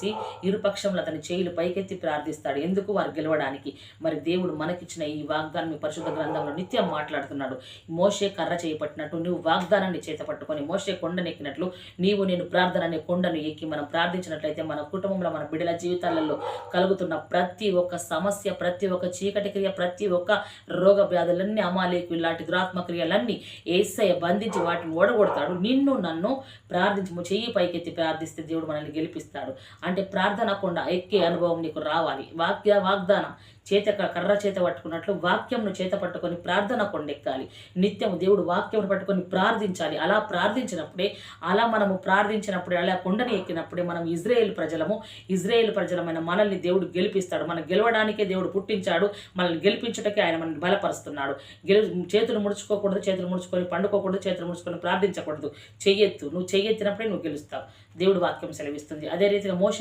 చేసి ఇరుపక్షంలో అతని చేయిలు పైకెత్తి ప్రార్థిస్తాడు. ఎందుకు? వారు గెలవడానికి. మరి దేవుడు మనకిచ్చిన ఈ వాగ్దానం పరిశుద్ధ గ్రంథంలో నిత్యం మాట్లాడుతున్నాడు. మోషే కర్ర చేయబట్టినట్టు నువ్వు వాగ్దానాన్ని చేత పట్టుకొని మోషే కొండనెక్కినట్లు నీవు నేను ప్రార్థన అనే కొండను ఎక్కి మనం ప్రార్థించినట్లయితే మన కుటుంబంలో మన బిడ్డల జీవితాలలో కలుగుతున్న ప్రతి ఒక్క సమస్య, ప్రతి ఒక్క చీకటి క్రియ, ప్రతి ఒక్క రోగ వ్యాధులన్నీ, అమాలేకు ఇలాంటి దురాత్మ క్రియలన్నీ యేసయ్య బంధించి వాటిని ఓడగొడతాడు. నిన్ను నన్ను ప్రార్థించము, చెయ్యి పైకెత్తి ప్రార్థిస్తే దేవుడు మనల్ని గెలిపిస్తాడు. అంటే ప్రార్థన కొండ ఎక్కే అనుభవం నీకు రావాలి. వాగ్దానం కర్ర చేత పట్టుకున్నట్లు వాక్యంను చేత పట్టుకొని ప్రార్థన కొండెక్కాలి. నిత్యం దేవుడు వాక్యం పట్టుకొని ప్రార్థించాలి. అలా ప్రార్థించినప్పుడే, మనము ప్రార్థించినప్పుడే, అలా కొండని ఎక్కినప్పుడే మనం ఇజ్రాయేల్ ప్రజలమైన మనల్ని దేవుడు గెలిపిస్తాడు. మనం గెలవడానికే దేవుడు పుట్టించాడు. మనల్ని గెలిపించుటకే ఆయన మనల్ని బలపరుస్తున్నాడు. చేతులు ముడుచుకొని పండుకోకూడదు, చేతులు ముడుచుకొని ప్రార్థించకూడదు. చెయ్యెత్తు. నువ్వు చెయ్యెత్తినప్పుడే నువ్వు గెలుస్తావు. దేవుడు వాక్యం సెలవిస్తుంది. అదే రీతిగా మోషే